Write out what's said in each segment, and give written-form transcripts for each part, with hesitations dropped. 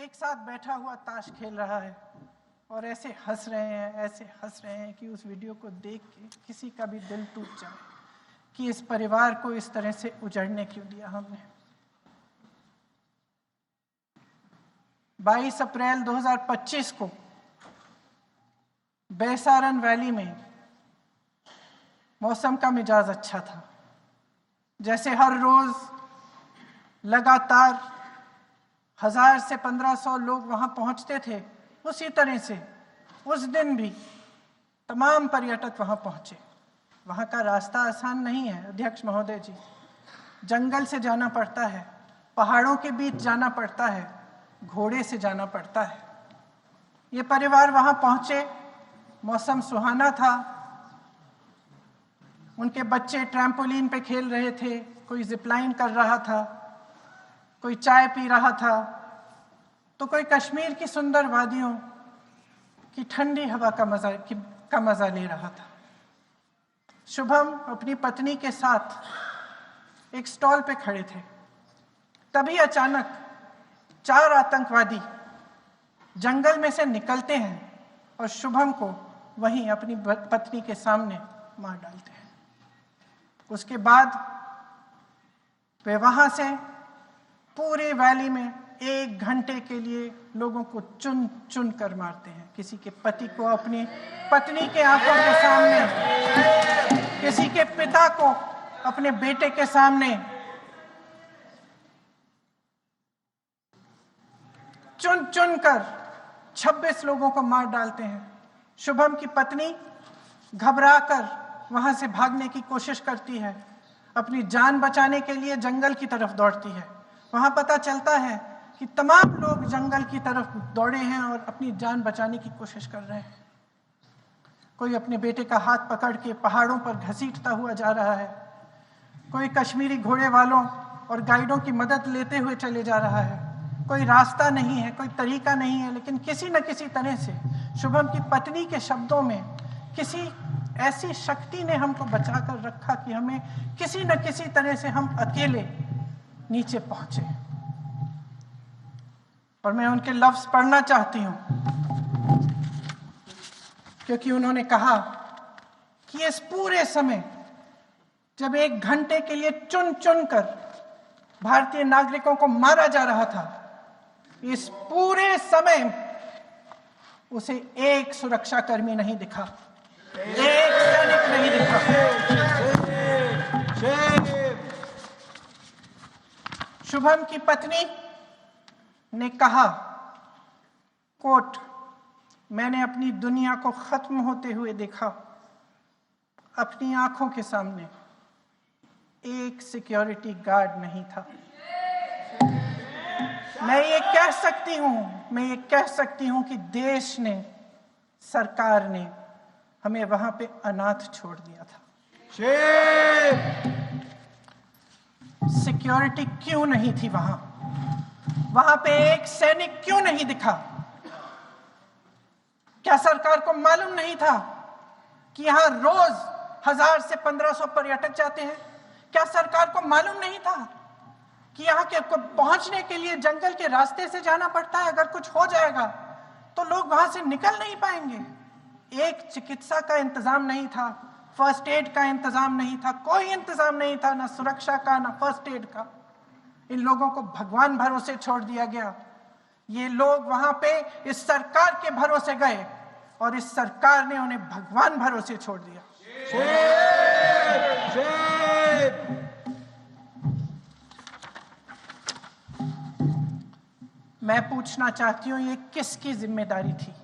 एक साथ बैठा हुआ ताश खेल रहा है और ऐसे हंस रहे हैं कि उस वीडियो को देख के किसी का भी दिल टूट जाए कि इस परिवार को इस तरह से उजड़ने क्यों दिया हमने। 22 अप्रैल 2025 को बैसारन वैली में मौसम का मिजाज अच्छा था। जैसे हर रोज लगातार 1000 से 1500 लोग वहां पहुंचते थे, उसी तरह से उस दिन भी तमाम पर्यटक वहां पहुंचे। वहां का रास्ता आसान नहीं है अध्यक्ष महोदय जी, जंगल से जाना पड़ता है, पहाड़ों के बीच जाना पड़ता है, घोड़े से जाना पड़ता है। ये परिवार वहां पहुंचे, मौसम सुहाना था, उनके बच्चे ट्रैम्पोलिन पे खेल रहे थे, कोई जिपलाइन कर रहा था, कोई चाय पी रहा था, तो कोई कश्मीर की सुंदर वादियों की ठंडी हवा का मजा ले रहा था। शुभम अपनी पत्नी के साथ एक स्टॉल पे खड़े थे। तभी अचानक 4 आतंकवादी जंगल में से निकलते हैं और शुभम को वहीं अपनी पत्नी के सामने मार डालते हैं। उसके बाद वे वहां से पूरे वैली में 1 घंटे के लिए लोगों को चुन चुन कर मारते हैं। किसी के पति को अपनी पत्नी के आंखों के सामने, किसी के पिता को अपने बेटे के सामने, चुन चुन कर 26 लोगों को मार डालते हैं। शुभम की पत्नी घबराकर वहां से भागने की कोशिश करती है, अपनी जान बचाने के लिए जंगल की तरफ दौड़ती है। वहां पता चलता है कि तमाम लोग जंगल की तरफ दौड़े हैं और अपनी जान बचाने की कोशिश कर रहे हैं। कोई अपने बेटे का हाथ पकड़ के पहाड़ों पर घसीटता हुआ जा रहा है, कोई कश्मीरी घोड़े वालों और गाइडों की मदद लेते हुए चले जा रहा है। कोई रास्ता नहीं है, कोई तरीका नहीं है, लेकिन किसी न किसी तरह से शुभम की पत्नी के शब्दों में किसी ऐसी शक्ति ने हमको बचा कर रखा कि हमें किसी न किसी तरह से हम अकेले नीचे पहुंचे। और मैं उनके लफ्ज पढ़ना चाहती हूं, क्योंकि उन्होंने कहा कि इस पूरे समय जब 1 घंटे के लिए चुन चुन कर भारतीय नागरिकों को मारा जा रहा था, इस पूरे समय उसे एक सुरक्षाकर्मी नहीं दिखा, एक सैनिक नहीं दिखा। शुभम की पत्नी ने कहा, कोट, मैंने अपनी दुनिया को खत्म होते हुए देखा। अपनी आंखों के सामने एक सिक्योरिटी गार्ड नहीं था। मैं ये कह सकती हूं कि देश ने, सरकार ने हमें वहां पे अनाथ छोड़ दिया था। सिक्योरिटी क्यों नहीं थी वहां पे एक सैनिक क्यों नहीं दिखा? क्या सरकार को मालूम नहीं था कि यहां रोज 1000 से 1500 पर्यटक जाते हैं? क्या सरकार को मालूम नहीं था कि यहाँ के को पहुंचने के लिए जंगल के रास्ते से जाना पड़ता है? अगर कुछ हो जाएगा तो लोग वहां से निकल नहीं पाएंगे। एक चिकित्सा का इंतजाम नहीं था, फर्स्ट एड का इंतजाम नहीं था, कोई इंतजाम नहीं था, ना सुरक्षा का, ना फर्स्ट एड का। इन लोगों को भगवान भरोसे छोड़ दिया गया। ये लोग वहां पे इस सरकार के भरोसे गए और इस सरकार ने उन्हें भगवान भरोसे छोड़ दिया। मैं पूछना चाहती हूं, ये किसकी जिम्मेदारी थी?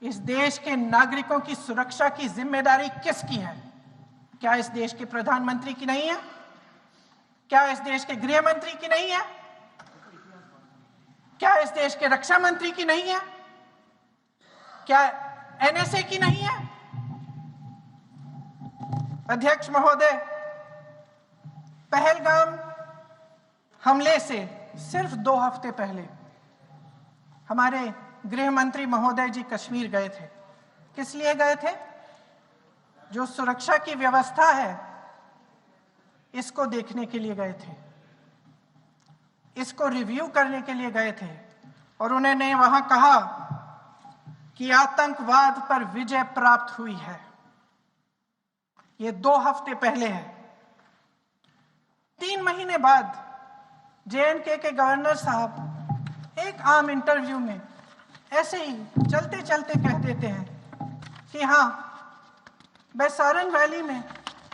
इस देश के नागरिकों की सुरक्षा की जिम्मेदारी किसकी है? क्या इस देश के प्रधानमंत्री की नहीं है? क्या इस देश के गृह मंत्री की नहीं है? क्या इस देश के रक्षा मंत्री की नहीं है? क्या एनएसए की नहीं है? अध्यक्ष महोदय, पहलगाम हमले से सिर्फ 2 हफ्ते पहले हमारे गृह मंत्री महोदय जी कश्मीर गए थे। किस लिए गए थे? जो सुरक्षा की व्यवस्था है, इसको देखने के लिए गए थे। इसको रिव्यू करने के लिए गए थे और उन्होंने वहां कहा कि आतंकवाद पर विजय प्राप्त हुई है। ये 2 हफ्ते पहले है। 3 महीने बाद JNK के गवर्नर साहब एक आम इंटरव्यू में ऐसे ही चलते चलते कह देते हैं कि हाँ, बैसारन वैली में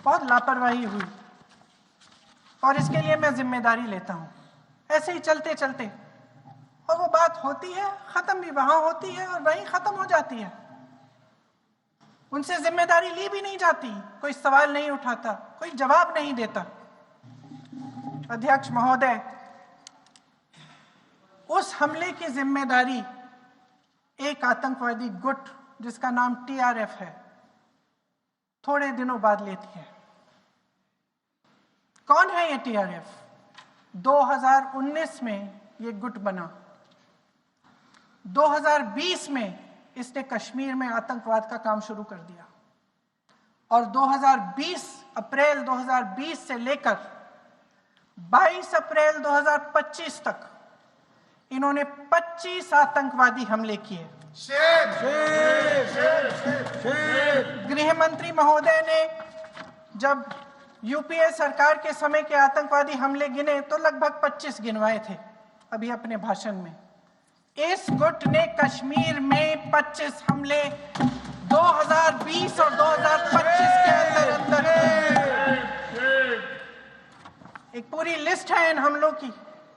बहुत लापरवाही हुई और इसके लिए मैं जिम्मेदारी लेता हूं। ऐसे ही चलते चलते, और वो बात होती है, खत्म भी वहां होती है और वहीं खत्म हो जाती है। उनसे जिम्मेदारी ली भी नहीं जाती, कोई सवाल नहीं उठाता, कोई जवाब नहीं देता। अध्यक्ष महोदय, उस हमले की जिम्मेदारी एक आतंकवादी गुट जिसका नाम TRF है थोड़े दिनों बाद लेती है। कौन है ये TRF? 2019 में ये गुट बना। 2020 में इसने कश्मीर में आतंकवाद का काम शुरू कर दिया और अप्रैल 2020 से लेकर 22 अप्रैल 2025 तक इन्होंने 25 आतंकवादी हमले किए। गृह मंत्री महोदय ने जब UPA सरकार के समय के आतंकवादी हमले गिने तो लगभग 25 गिनवाए थे अभी अपने भाषण में। इस गुट ने कश्मीर में 25 हमले 2020 और 2025 के अंदर एक पूरी लिस्ट है इन हमलों की।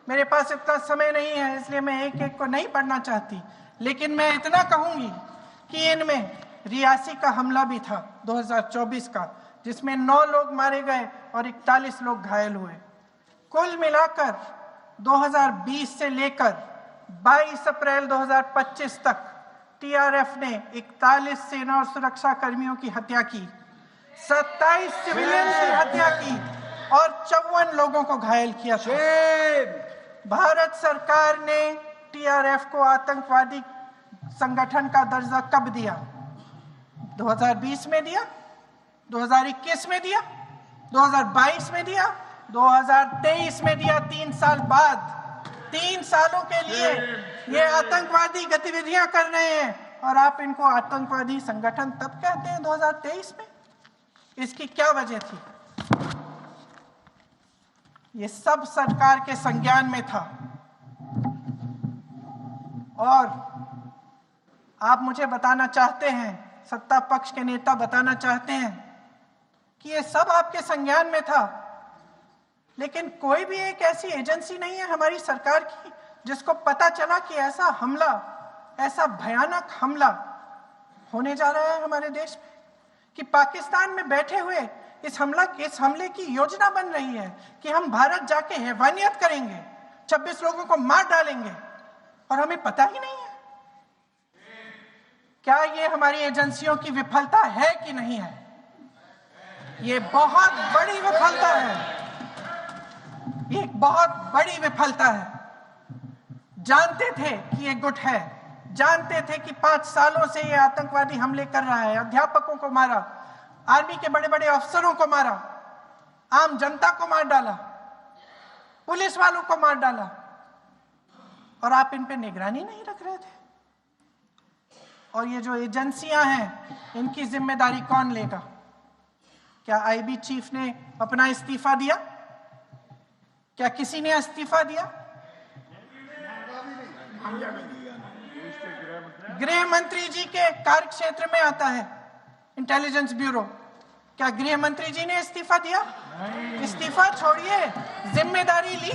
मेरे पास इतना समय नहीं है इसलिए मैं एक एक को नहीं पढ़ना चाहती, लेकिन मैं इतना कहूंगी कि इनमें रियासी का हमला भी था 2024 का, जिसमें 9 लोग मारे गए और 41 लोग घायल हुए। कुल मिलाकर 2020 से लेकर 22 अप्रैल 2025 तक TRF ने 41 सेना और सुरक्षा कर्मियों की हत्या की, 27 सिविलियन की हत्या की और 54 लोगों को घायल किया था। भारत सरकार ने TRF को आतंकवादी संगठन का दर्जा कब दिया? 2020 में दिया, 2021 में दिया, 2022 में दिया, 2023 में दिया। 3 साल बाद, 3 सालों के लिए ये आतंकवादी गतिविधियां कर रहे हैं और आप इनको आतंकवादी संगठन तब कहते हैं 2023 में? इसकी क्या वजह थी? ये सब सरकार के संज्ञान में था और आप मुझे बताना चाहते हैं, सत्ता पक्ष के नेता बताना चाहते हैं कि ये सब आपके संज्ञान में था, लेकिन कोई भी एक ऐसी एजेंसी नहीं है हमारी सरकार की जिसको पता चला कि ऐसा हमला, ऐसा भयानक हमला होने जा रहा है हमारे देश में, कि पाकिस्तान में बैठे हुए इस हमले की योजना बन रही है कि हम भारत जाके हैवानियत करेंगे, 26 लोगों को मार डालेंगे और हमें पता ही नहीं है। क्या ये हमारी एजेंसियों की विफलता है कि नहीं है? ये बहुत बड़ी विफलता है, ये एक बहुत बड़ी विफलता है। जानते थे कि ये गुट है, जानते थे कि 5 सालों से ये आतंकवादी हमले कर रहा है, अध्यापकों को मारा, आर्मी के बड़े बड़े अफसरों को मारा, आम जनता को मार डाला, पुलिस वालों को मार डाला, और आप इन पे निगरानी नहीं रख रहे थे। और ये जो एजेंसियां हैं, इनकी जिम्मेदारी कौन लेगा? क्या IB चीफ ने अपना इस्तीफा दिया? क्या किसी ने इस्तीफा दिया? गृह मंत्री जी के कार्य क्षेत्र में आता है इंटेलिजेंस ब्यूरो। क्या गृह मंत्री जी ने इस्तीफा दिया? इस्तीफा छोड़िए, जिम्मेदारी ली।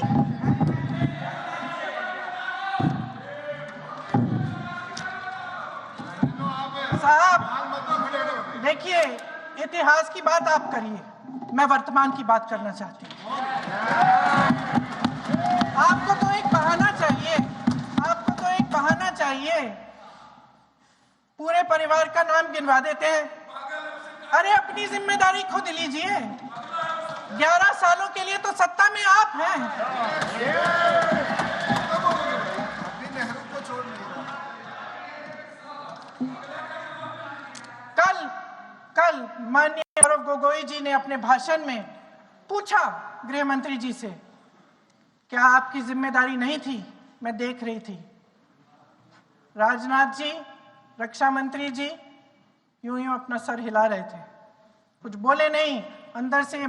साहब देखिए, इतिहास की बात आप करिए, मैं वर्तमान की बात करना चाहती हूँ। आपको तो एक बहाना चाहिए, आपको तो एक बहाना चाहिए। पूरे परिवार का नाम गिनवा देते हैं। अरे अपनी जिम्मेदारी खुद लीजिए। 11 सालों के लिए तो सत्ता में आप हैं। कल माननीय गौरव गोगोई जी ने अपने भाषण में पूछा गृह मंत्री जी से क्या आपकी जिम्मेदारी नहीं थी? मैं देख रही थी। राजनाथ जी, रक्षा मंत्री जी यूं यूं अपना सर हिला रहे थे, कुछ बोले नहीं, अंदर से ये